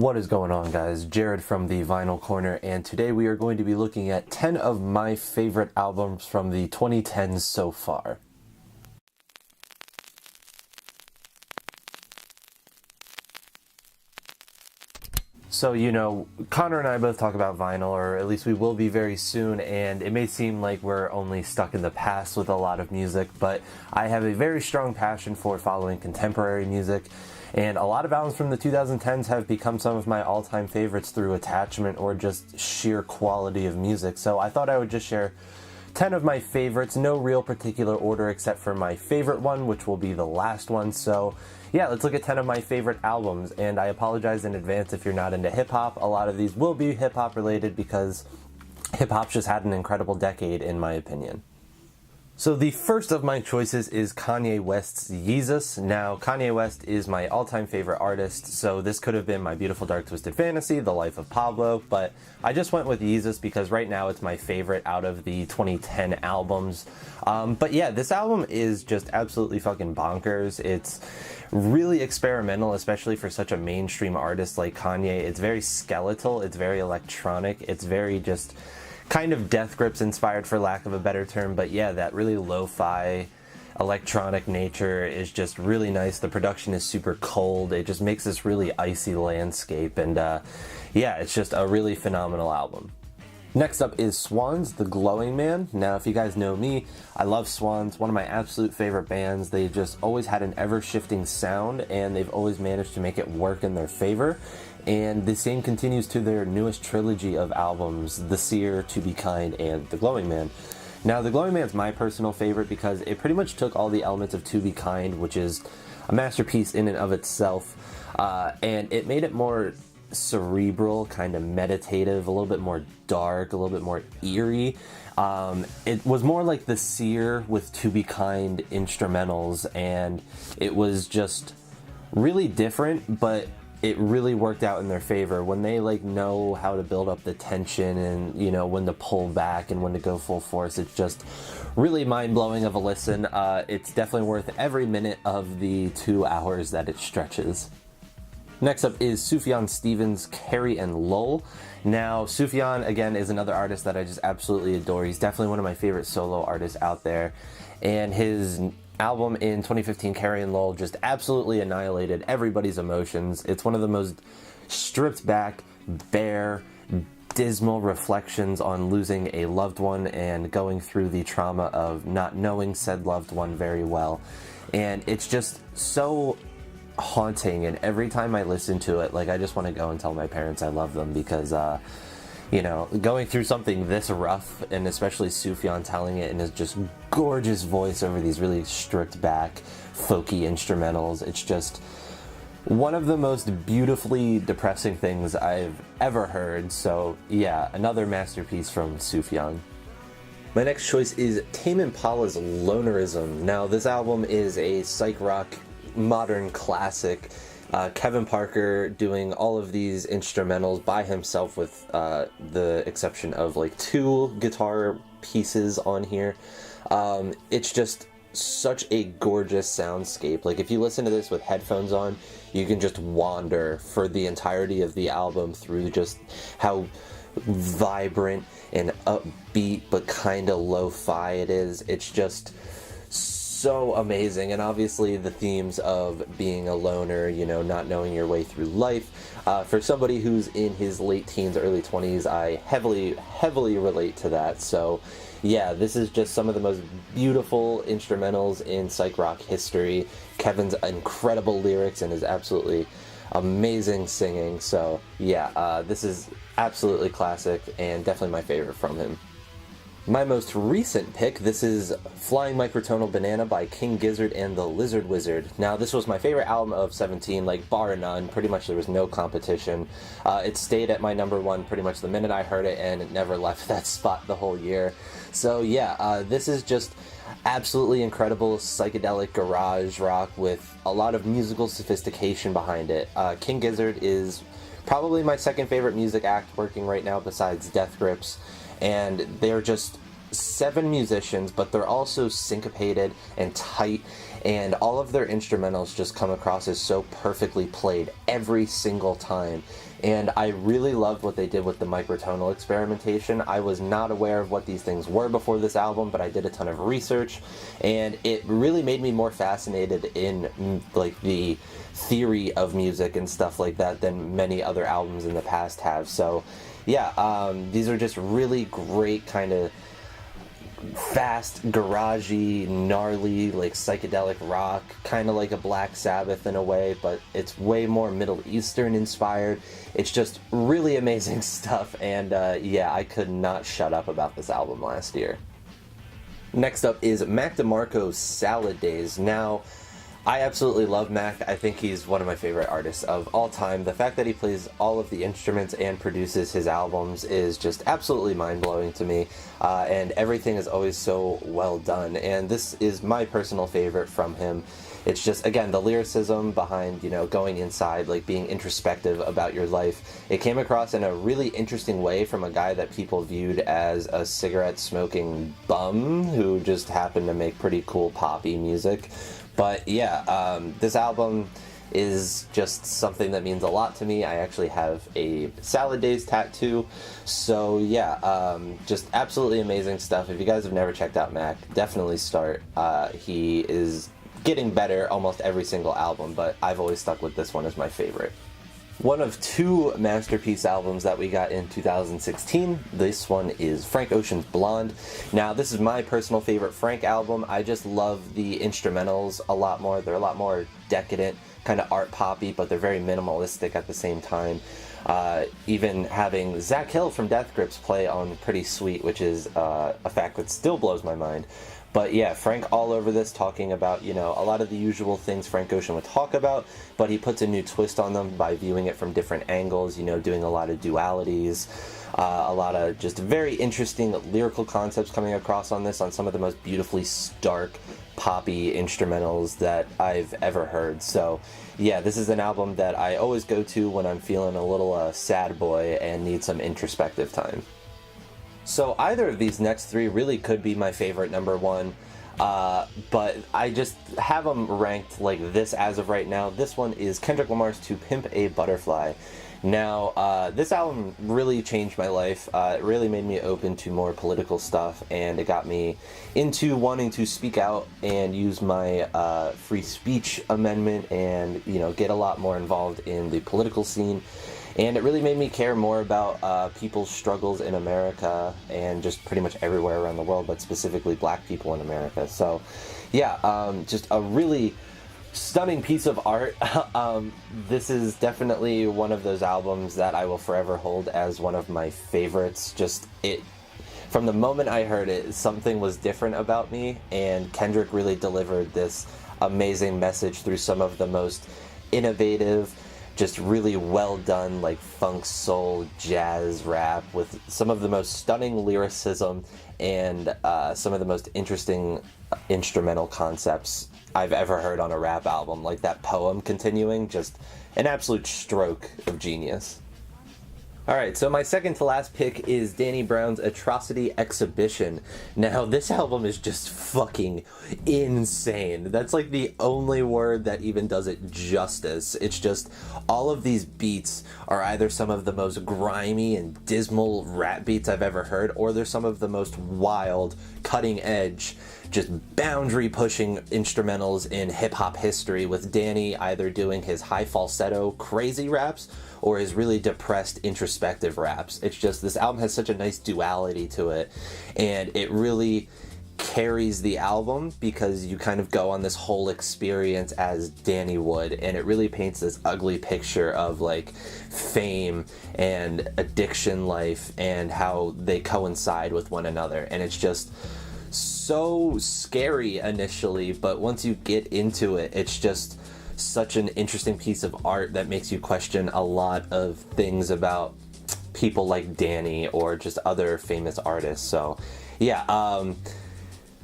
What is going on, guys? Jared from the Vinyl Corner, and today we are going to be looking at 10 of my favorite albums from the 2010s so far. So, Connor and I both talk about vinyl, or at least we will be very soon, and it may seem like we're only stuck in the past with a lot of music, but I have a very strong passion for following contemporary music, and a lot of albums from the 2010s have become some of my all-time favorites through attachment or just sheer quality of music. So I thought I would just share 10 of my favorites, no real particular order except for my favorite one, which will be the last one. So yeah, let's look at 10 of my favorite albums, and I apologize in advance if you're not into hip-hop. A lot of these will be hip-hop related because hip-hop just had an incredible decade in my opinion. So the first of my choices is Kanye West's Yeezus. Now, Kanye West is my all-time favorite artist, so this could have been My Beautiful Dark Twisted Fantasy, The Life of Pablo, but I just went with Yeezus because right now it's my favorite out of the 2010 albums. But yeah, this album is just absolutely fucking bonkers. It's really experimental, especially for such a mainstream artist like Kanye. It's very skeletal, it's very electronic, it's very just kind of Death Grips inspired, for lack of a better term, but yeah, that really lo-fi electronic nature is just really nice. The production is super cold. It just makes this really icy landscape, and yeah, it's just a really phenomenal album. Next up is Swans, The Glowing Man. Now, if you guys know me, I love Swans, one of my absolute favorite bands. They've just always had an ever-shifting sound, and they've always managed to make it work in their favor. And the same continues to their newest trilogy of albums, The Seer, To Be Kind, and The Glowing Man. Now, The Glowing Man's my personal favorite because it pretty much took all the elements of To Be Kind, which is a masterpiece in and of itself, and it made it more cerebral, kind of meditative, a little bit more dark, a little bit more eerie. It was more like The Seer with To Be Kind instrumentals, and it was just really different, but it really worked out in their favor. When they know how to build up the tension and when to pull back and when to go full force, it's just really mind-blowing of a listen. It's definitely worth every minute of the 2 hours that it stretches. Next up is Sufjan Stevens' Carrie Lowell. Now, Sufjan, again, is another artist that I just absolutely adore. He's definitely one of my favorite solo artists out there, and his album in 2015, Carrie Lowell, just absolutely annihilated everybody's emotions. It's one of the most stripped back, bare, dismal reflections on losing a loved one and going through the trauma of not knowing said loved one very well. And it's just so haunting, and every time I listen to it, I just want to go and tell my parents I love them because going through something this rough, and especially Sufjan telling it in his just gorgeous voice over these really stripped back, folky instrumentals, it's just one of the most beautifully depressing things I've ever heard. So yeah, another masterpiece from Sufjan. My next choice is Tame Impala's Lonerism. Now, this album is a psych rock modern classic. Kevin Parker doing all of these instrumentals by himself with the exception of 2 guitar pieces on here. It's just such a gorgeous soundscape. If you listen to this with headphones on, you can just wander for the entirety of the album through just how vibrant and upbeat but kind of lo-fi it is. It's just so amazing, and obviously the themes of being a loner, not knowing your way through life. For somebody who's in his late teens, early 20s, I heavily relate to that. So yeah, this is just some of the most beautiful instrumentals in psych rock history. Kevin's incredible lyrics and his absolutely amazing singing. So yeah, this is absolutely classic and definitely my favorite from him. My most recent pick, this is Flying Microtonal Banana by King Gizzard and the Lizard Wizard. Now, this was my favorite album of 17, bar none. Pretty much there was no competition. It stayed at my number 1 pretty much the minute I heard it, and it never left that spot the whole year. So yeah, this is just absolutely incredible psychedelic garage rock with a lot of musical sophistication behind it. King Gizzard is probably my second favorite music act working right now besides Death Grips. And they're just 7 musicians, but they're also syncopated and tight, and all of their instrumentals just come across as so perfectly played every single time. And I really loved what they did with the microtonal experimentation. I was not aware of what these things were before this album, but I did a ton of research, and it really made me more fascinated in like the theory of music and stuff like that than many other albums in the past have. So yeah, these are just really great kind of fast, garagey, gnarly, like psychedelic rock, kind of like a Black Sabbath in a way, but it's way more Middle Eastern inspired. It's just really amazing stuff, and yeah, I could not shut up about this album last year. Next up is Mac DeMarco's Salad Days. Now, I absolutely love Mac. I think he's one of my favorite artists of all time. The fact that he plays all of the instruments and produces his albums is just absolutely mind-blowing to me, and everything is always so well done, and this is my personal favorite from him. It's just, again, the lyricism behind, you know, going inside, like being introspective about your life. It came across in a really interesting way from a guy that people viewed as a cigarette-smoking bum who just happened to make pretty cool poppy music. But yeah, this album is just something that means a lot to me. I actually have a Salad Days tattoo. So yeah, just absolutely amazing stuff. If you guys have never checked out Mac, definitely start. He is getting better almost every single album, but I've always stuck with this one as my favorite. One of two masterpiece albums that we got in 2016. This one is Frank Ocean's Blond. Now, this is my personal favorite Frank album. I just love the instrumentals a lot more. They're a lot more decadent, kind of art poppy, but they're very minimalistic at the same time. Even having Zach Hill from Death Grips play on Pretty Sweet, which is a fact that still blows my mind. But yeah, Frank all over this, talking about, you know, a lot of the usual things Frank Ocean would talk about, but he puts a new twist on them by viewing it from different angles, you know, doing a lot of dualities, a lot of just very interesting lyrical concepts coming across on this, on some of the most beautifully stark, poppy instrumentals that I've ever heard. So yeah, this is an album that I always go to when I'm feeling a little sad boy and need some introspective time. So either of these next three really could be my favorite number one, but I just have them ranked like this as of right now. This one is Kendrick Lamar's To Pimp a Butterfly. Now, this album really changed my life. It really made me open to more political stuff, and it got me into wanting to speak out and use my free speech amendment and, you know, get a lot more involved in the political scene. And it really made me care more about people's struggles in America and just pretty much everywhere around the world, but specifically black people in America. So yeah, just a really stunning piece of art. This is definitely one of those albums that I will forever hold as one of my favorites. Just from the moment I heard it, something was different about me, and Kendrick really delivered this amazing message through some of the most innovative, just really well done, like funk, soul, jazz rap with some of the most stunning lyricism and some of the most interesting instrumental concepts I've ever heard on a rap album. Like that poem continuing, just an absolute stroke of genius. Alright, so my second to last pick is Danny Brown's Atrocity Exhibition. Now, this album is just fucking insane. That's like the only word that even does it justice. It's just, all of these beats are either some of the most grimy and dismal rap beats I've ever heard, or they're some of the most wild, cutting edge, just boundary-pushing instrumentals in hip-hop history, with Danny either doing his high falsetto crazy raps or his really depressed introspective raps. It's just, this album has such a nice duality to it, and it really carries the album because you kind of go on this whole experience as Danny would, and it really paints this ugly picture of like fame and addiction life and how they coincide with one another. And it's just so scary initially, but once you get into it, it's just such an interesting piece of art that makes you question a lot of things about people like Danny or just other famous artists. So yeah,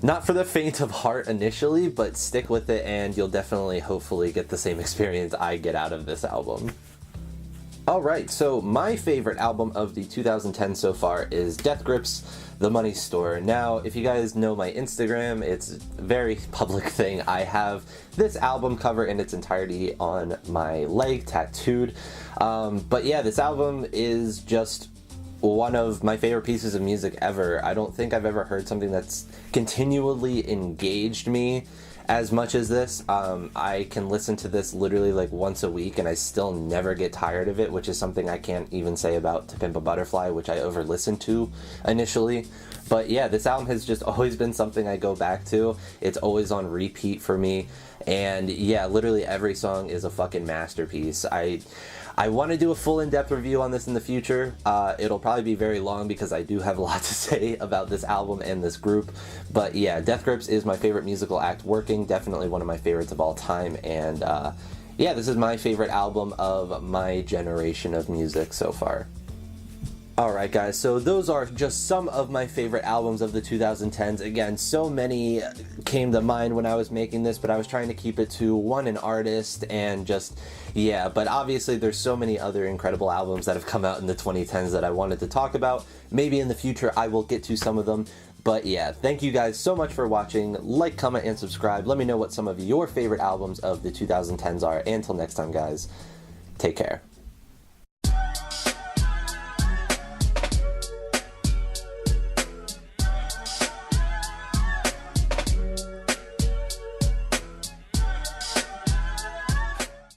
not for the faint of heart initially, but stick with it and you'll definitely hopefully get the same experience I get out of this album. Alright, so my favorite album of the 2010 so far is Death Grips, The Money Store. Now, if you guys know my Instagram, it's a very public thing. I have this album cover in its entirety on my leg, tattooed. But yeah, this album is just one of my favorite pieces of music ever. I don't think I've ever heard something that's continually engaged me as much as this. I can listen to this literally like once a week and I still never get tired of it, which is something I can't even say about To Pimp a Butterfly, which I over listened to initially. But yeah, this album has just always been something I go back to. It's always on repeat for me. And yeah, literally every song is a fucking masterpiece. I want to do a full in-depth review on this in the future. It'll probably be very long because I do have a lot to say about this album and this group. But yeah, Death Grips is my favorite musical act working, definitely one of my favorites of all time. And yeah, this is my favorite album of my generation of music so far. Alright guys, so those are just some of my favorite albums of the 2010s. Again, so many came to mind when I was making this, but I was trying to keep it to one an artist and just, yeah, but obviously there's so many other incredible albums that have come out in the 2010s that I wanted to talk about. Maybe in the future I will get to some of them, but yeah, thank you guys so much for watching. Like, comment, and subscribe. Let me know what some of your favorite albums of the 2010s are. And until next time guys, take care.